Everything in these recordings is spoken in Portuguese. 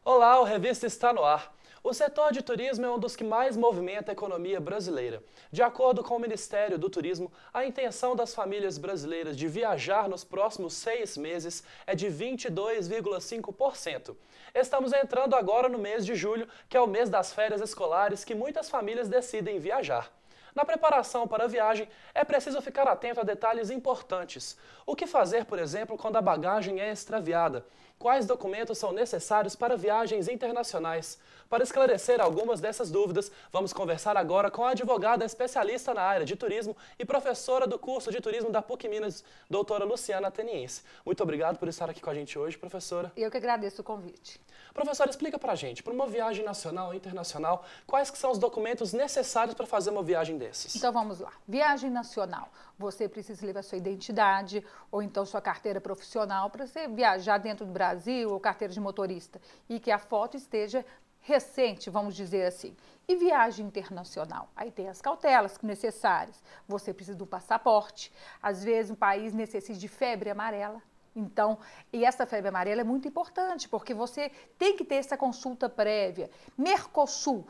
Olá, o Revista está no ar. O setor de turismo é um dos que mais movimenta a economia brasileira. De acordo com o Ministério do Turismo, a intenção das famílias brasileiras de viajar nos próximos 6 meses é de 22,5%. Estamos entrando agora no mês de julho, que é o mês das férias escolares, que muitas famílias decidem viajar. Na preparação para a viagem, é preciso ficar atento a detalhes importantes. O que fazer, por exemplo, quando a bagagem é extraviada? Quais documentos são necessários para viagens internacionais? Para esclarecer algumas dessas dúvidas, vamos conversar agora com a advogada especialista na área de turismo e professora do curso de turismo da PUC Minas, doutora Luciana Ateniense. Muito obrigado por estar aqui com a gente hoje, professora. Eu que agradeço o convite. Professora, explica pra gente, para uma viagem nacional ou internacional, quais que são os documentos necessários para fazer uma viagem desses? Então vamos lá. Viagem nacional. Você precisa levar sua identidade ou então sua carteira profissional para você viajar dentro do Brasil ou carteira de motorista e que a foto esteja recente, vamos dizer assim. E viagem internacional? Aí tem as cautelas necessárias. Você precisa do passaporte. Às vezes um país necessita de febre amarela. Então, e essa febre amarela é muito importante, porque você tem que ter essa consulta prévia. Mercosul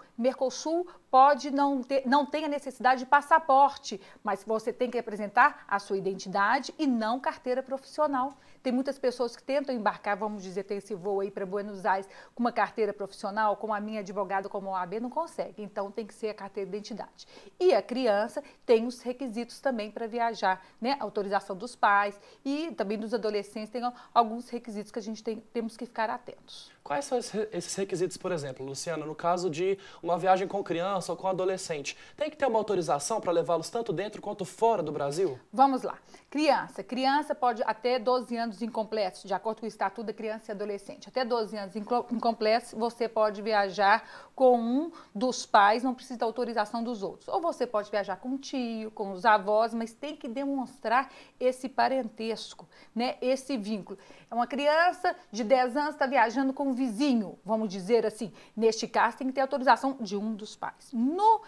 pode não tem a necessidade de passaporte, mas você tem que apresentar a sua identidade e não carteira profissional. Tem muitas pessoas que tentam embarcar, vamos dizer, tem esse voo aí para Buenos Aires com uma carteira profissional, como a minha advogada, como a OAB, não consegue. Então, tem que ser a carteira de identidade. E a criança tem os requisitos também para viajar, né? Autorização dos pais e também dos adolescentes. Tem alguns requisitos que a gente temos que ficar atentos. Quais são esses requisitos, por exemplo, Luciana, no caso de uma viagem com criança ou com adolescente? Tem que ter uma autorização para levá-los tanto dentro quanto fora do Brasil? Vamos lá. Criança pode até 12 anos incompletos, de acordo com o Estatuto da Criança e Adolescente. Até 12 anos incompletos, você pode viajar com um dos pais, não precisa da autorização dos outros. Ou você pode viajar com o tio, com os avós, mas tem que demonstrar esse parentesco, né? Esse vínculo. É uma criança de 10 anos está viajando com um vizinho, vamos dizer assim. Neste caso, tem que ter autorização de um dos pais. No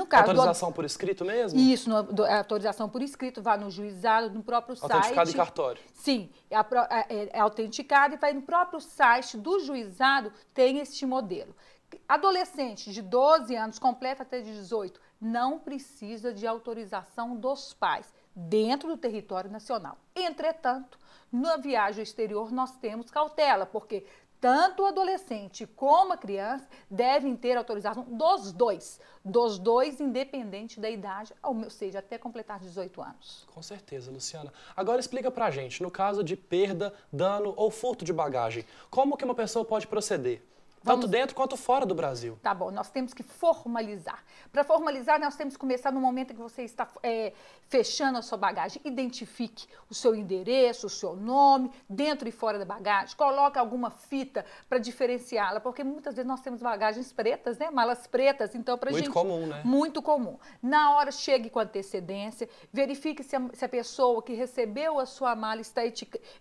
caso autorização por escrito mesmo? Isso, autorização por escrito, vai no juizado, no próprio site. Autenticado em cartório? Sim, é autenticado e vai no próprio site do juizado, tem este modelo. Adolescente de 12 anos, completa até de 18, não precisa de autorização dos pais dentro do território nacional. Entretanto, na viagem ao exterior nós temos cautela, porque tanto o adolescente como a criança devem ter autorização dos dois, independente da idade, ou seja, até completar 18 anos. Com certeza, Luciana. Agora explica pra gente, no caso de perda, dano ou furto de bagagem, como que uma pessoa pode proceder? Tanto dentro quanto fora do Brasil. Tá bom, nós temos que formalizar. Para formalizar, nós temos que começar no momento em que você está fechando a sua bagagem. Identifique o seu endereço, o seu nome, dentro e fora da bagagem. Coloque alguma fita para diferenciá-la, porque muitas vezes nós temos bagagens pretas, né? Malas pretas, então pra gente... Muito comum, né? Muito comum. Na hora, chegue com antecedência, verifique se a pessoa que recebeu a sua mala está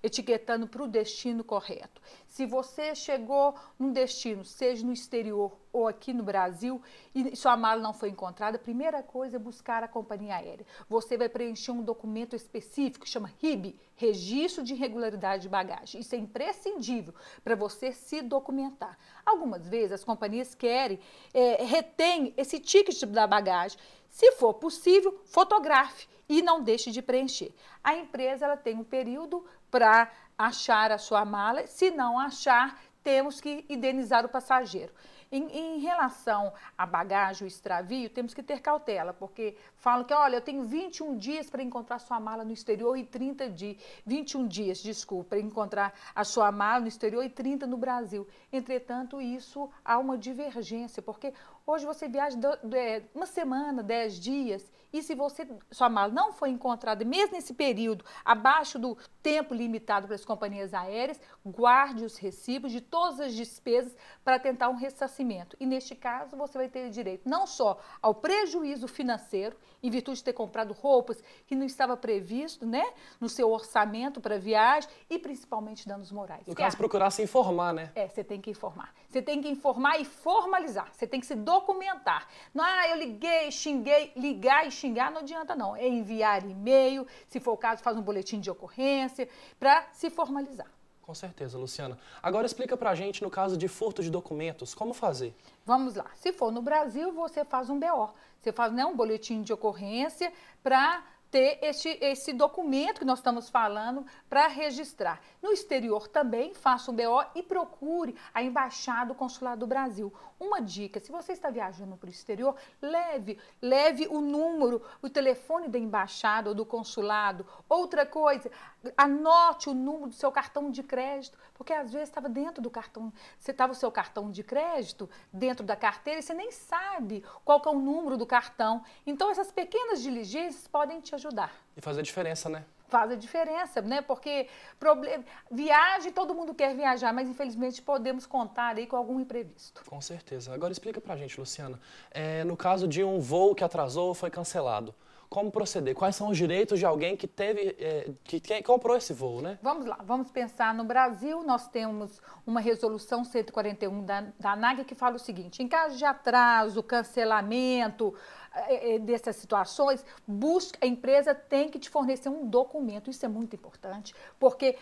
etiquetando para o destino correto. Se você chegou num destino, seja no exterior ou aqui no Brasil, e sua mala não foi encontrada, a primeira coisa é buscar a companhia aérea. Você vai preencher um documento específico, chama RIB, Registro de Irregularidade de Bagagem. Isso é imprescindível para você se documentar. Algumas vezes as companhias retêm esse ticket da bagagem. Se for possível, fotografe e não deixe de preencher. A empresa ela tem um período para achar a sua mala, se não achar, temos que indenizar o passageiro. Em relação à bagagem, o extravio, temos que ter cautela, porque falam que, olha, eu tenho 21 dias para encontrar sua mala no exterior e 21 dias, desculpa, para encontrar a sua mala no exterior e 30 no Brasil. Entretanto, isso há uma divergência, porque hoje você viaja uma semana, 10 dias, e se sua mala não foi encontrada, mesmo nesse período, abaixo do tempo limitado para as companhias aéreas, guarde os recibos de todas as despesas para tentar um ressarcimento. E neste caso, você vai ter direito não só ao prejuízo financeiro, em virtude de ter comprado roupas que não estava previsto, né, no seu orçamento para viagem, e principalmente danos morais. No caso, procurar se informar, né? Você tem que informar. Você tem que informar e formalizar. Você tem que se documentar. Não, eu liguei, xinguei. Ligar e xingar não adianta, não. É enviar e-mail, se for o caso, faz um boletim de ocorrência, para se formalizar. Com certeza, Luciana. Agora explica pra gente, no caso de furto de documentos, como fazer? Vamos lá. Se for no Brasil, você faz um BO. Você faz, né, um boletim de ocorrência para ter esse documento que nós estamos falando para registrar. No exterior também, faça um BO e procure a Embaixada do Consulado do Brasil. Uma dica, se você está viajando para o exterior, leve o número, o telefone da embaixada ou do consulado. Outra coisa, anote o número do seu cartão de crédito, porque às vezes estava dentro do cartão, você estava o seu cartão de crédito dentro da carteira e você nem sabe qual que é o número do cartão. Então essas pequenas diligências podem te ajudar. E fazer diferença, né? Faz a diferença, né? Porque viagem, todo mundo quer viajar, mas infelizmente podemos contar aí com algum imprevisto. Com certeza. Agora explica pra gente, Luciana, no caso de um voo que atrasou ou foi cancelado, como proceder? Quais são os direitos de alguém que que comprou esse voo, né? Vamos lá, vamos pensar no Brasil. Nós temos uma resolução 141 da ANAC que fala o seguinte: em caso de atraso, cancelamento dessas situações, a empresa tem que te fornecer um documento. Isso é muito importante, porque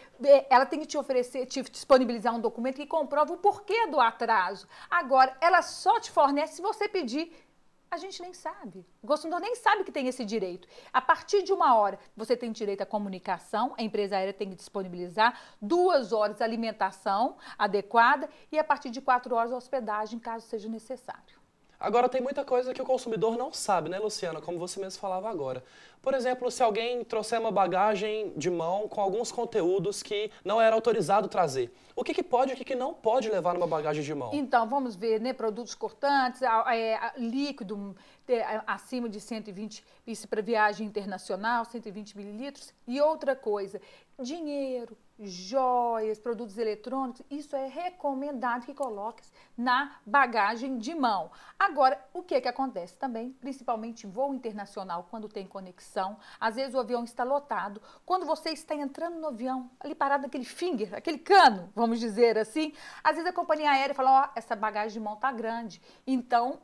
ela tem que te disponibilizar um documento que comprova o porquê do atraso. Agora, ela só te fornece se você pedir. A gente nem sabe. O consumidor nem sabe que tem esse direito. A partir de 1 hora, você tem direito à comunicação, a empresa aérea tem que disponibilizar 2 horas de alimentação adequada e a partir de 4 horas hospedagem, caso seja necessário. Agora, tem muita coisa que o consumidor não sabe, né, Luciana? Como você mesmo falava agora. Por exemplo, se alguém trouxer uma bagagem de mão com alguns conteúdos que não era autorizado trazer, o que pode e o que não pode levar numa bagagem de mão? Então, vamos ver, né, produtos cortantes, líquido acima de 120, isso para viagem internacional, 120 mililitros. E outra coisa, dinheiro, joias, produtos eletrônicos, isso é recomendado que coloque na bagagem de mão. Agora, o que acontece também, principalmente em voo internacional, quando tem conexão, às vezes o avião está lotado, quando você está entrando no avião, ali parado naquele finger, aquele cano, vamos dizer assim, às vezes a companhia aérea fala, ó, essa bagagem de mão tá grande, então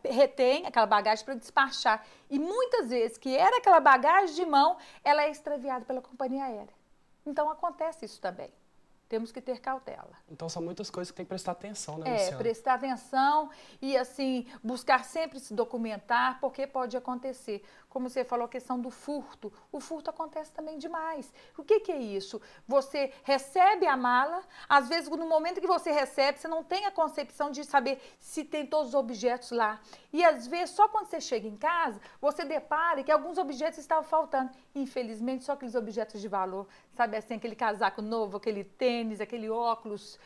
retém aquela bagagem para despachar. E muitas vezes que era aquela bagagem de mão, ela é extraviada pela companhia aérea. Então, acontece isso também. Temos que ter cautela. Então, são muitas coisas que tem que prestar atenção, né, Luciana? Prestar atenção e, assim, buscar sempre se documentar, porque pode acontecer. Como você falou, a questão do furto. O furto acontece também demais. O que é isso? Você recebe a mala, às vezes, no momento que você recebe, você não tem a concepção de saber se tem todos os objetos lá. E, às vezes, só quando você chega em casa, você depara que alguns objetos estavam faltando. Infelizmente, só aqueles objetos de valor, sabe assim, aquele casaco novo, aquele tênis, aquele óculos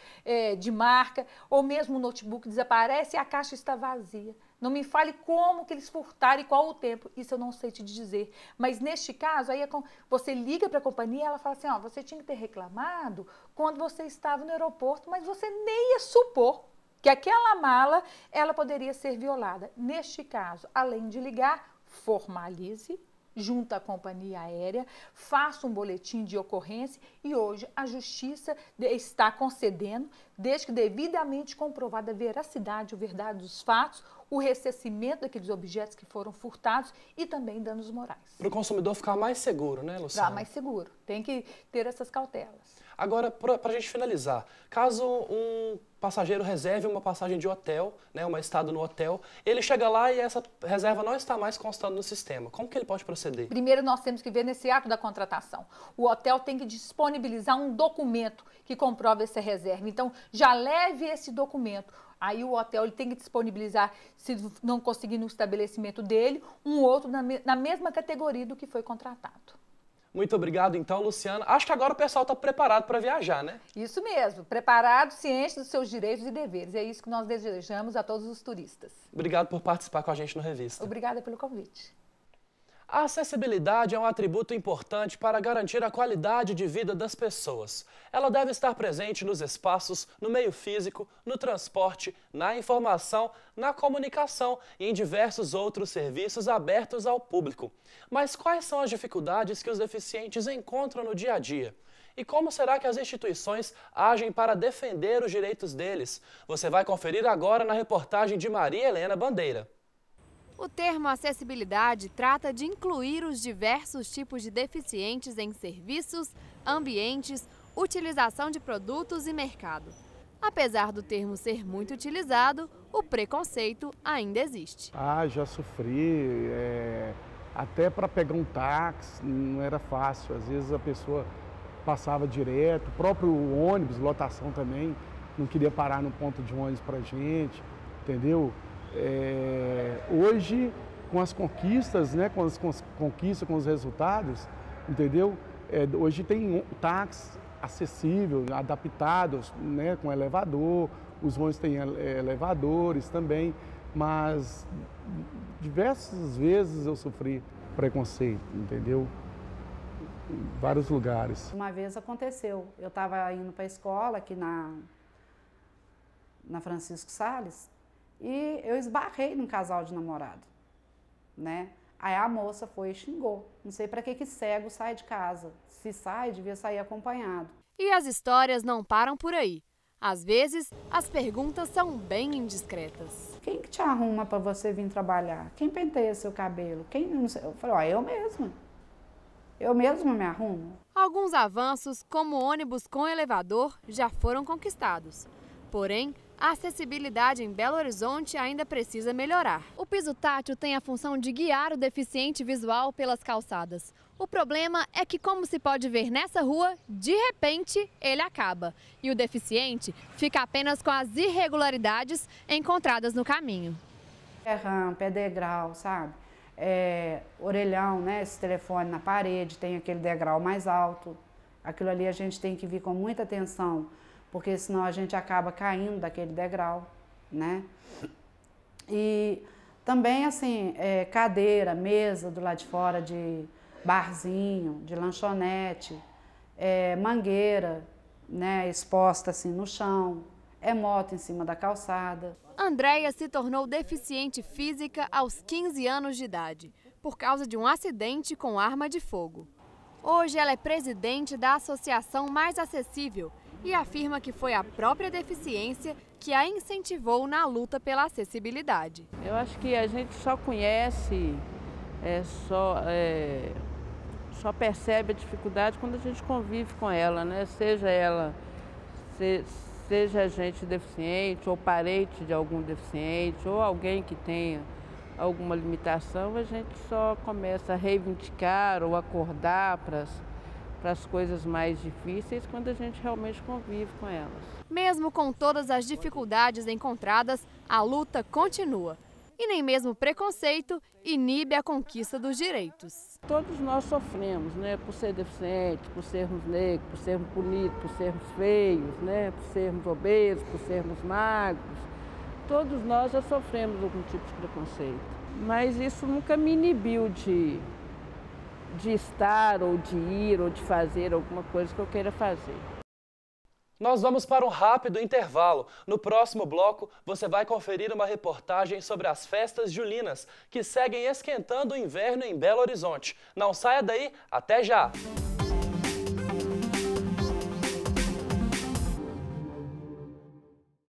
de marca, ou mesmo o notebook desaparece e a caixa está vazia. Não me fale como que eles furtaram e qual o tempo. Isso eu não sei te dizer. Mas neste caso, aí você liga para a companhia e ela fala assim, ó, você tinha que ter reclamado quando você estava no aeroporto, mas você nem ia supor que aquela mala, ela poderia ser violada. Neste caso, além de ligar, formalize junto à companhia aérea, faça um boletim de ocorrência e hoje a Justiça está concedendo, desde que devidamente comprovada a veracidade ou verdade dos fatos, o ressarcimento daqueles objetos que foram furtados e também danos morais. Para o consumidor ficar mais seguro, né, Luciana? Ficar mais seguro. Tem que ter essas cautelas. Agora, para a gente finalizar, caso um passageiro reserve uma passagem de hotel, né, uma estada no hotel, ele chega lá e essa reserva não está mais constando no sistema. Como que ele pode proceder? Primeiro, nós temos que ver nesse ato da contratação. O hotel tem que disponibilizar um documento que comprove essa reserva. Então, já leve esse documento. Aí o hotel ele tem que disponibilizar, se não conseguir no estabelecimento dele, um outro na mesma categoria do que foi contratado. Muito obrigado, então, Luciana. Acho que agora o pessoal está preparado para viajar, né? Isso mesmo. Preparado, ciente dos seus direitos e deveres. É isso que nós desejamos a todos os turistas. Obrigado por participar com a gente no Revista. Obrigada pelo convite. A acessibilidade é um atributo importante para garantir a qualidade de vida das pessoas. Ela deve estar presente nos espaços, no meio físico, no transporte, na informação, na comunicação e em diversos outros serviços abertos ao público. Mas quais são as dificuldades que os deficientes encontram no dia a dia? E como será que as instituições agem para defender os direitos deles? Você vai conferir agora na reportagem de Maria Helena Bandeira. O termo acessibilidade trata de incluir os diversos tipos de deficientes em serviços, ambientes utilização de produtos e mercado. Apesar do termo ser muito utilizado, o preconceito ainda existe. Já sofri, até para pegar um táxi não era fácil, às vezes a pessoa passava direto, o próprio ônibus, lotação também, não queria parar no ponto de ônibus para gente, entendeu? Hoje, com as conquistas, né, com os resultados, entendeu? Hoje tem táxi acessível, adaptados, né, com elevador, os ônibus têm elevadores também, mas diversas vezes eu sofri preconceito, entendeu? Em vários lugares. Uma vez aconteceu, eu estava indo para a escola aqui na Francisco Salles e eu esbarrei num casal de namorado, né? Aí a moça foi e xingou. Não sei para que cego sai de casa. Se sai, devia sair acompanhado. E as histórias não param por aí. Às vezes, as perguntas são bem indiscretas. Quem que te arruma para você vir trabalhar? Quem penteia seu cabelo? Quem não sei? Eu falei, eu mesma. Eu mesma me arrumo. Alguns avanços, como ônibus com elevador, já foram conquistados. Porém, a acessibilidade em Belo Horizonte ainda precisa melhorar. O piso tátil tem a função de guiar o deficiente visual pelas calçadas. O problema é que, como se pode ver nessa rua, de repente ele acaba. E o deficiente fica apenas com as irregularidades encontradas no caminho. É rampa, é degrau, sabe? Orelhão, né? Esse telefone na parede, tem aquele degrau mais alto. Aquilo ali a gente tem que vir com muita atenção, porque senão a gente acaba caindo daquele degrau, né? E também, assim, cadeira, mesa do lado de fora de barzinho, de lanchonete, mangueira, né, exposta assim no chão, moto em cima da calçada. Andréia se tornou deficiente física aos 15 anos de idade, por causa de um acidente com arma de fogo. Hoje ela é presidente da Associação Mais Acessível e afirma que foi a própria deficiência que a incentivou na luta pela acessibilidade. Eu acho que a gente só conhece, só percebe a dificuldade quando a gente convive com ela, né? Seja a gente deficiente ou parente de algum deficiente ou alguém que tenha alguma limitação, a gente só começa a reivindicar ou acordar para as coisas mais difíceis quando a gente realmente convive com elas. Mesmo com todas as dificuldades encontradas, a luta continua. E nem mesmo o preconceito inibe a conquista dos direitos. Todos nós sofremos, né, por ser deficiente, por sermos negros, por sermos bonitos, por sermos feios, né, por sermos obesos, por sermos magros. Todos nós já sofremos algum tipo de preconceito. Mas isso nunca me inibiu de estar, ou de ir, ou de fazer alguma coisa que eu queira fazer. Nós vamos para um rápido intervalo. No próximo bloco, você vai conferir uma reportagem sobre as festas julinas, que seguem esquentando o inverno em Belo Horizonte. Não saia daí, até já!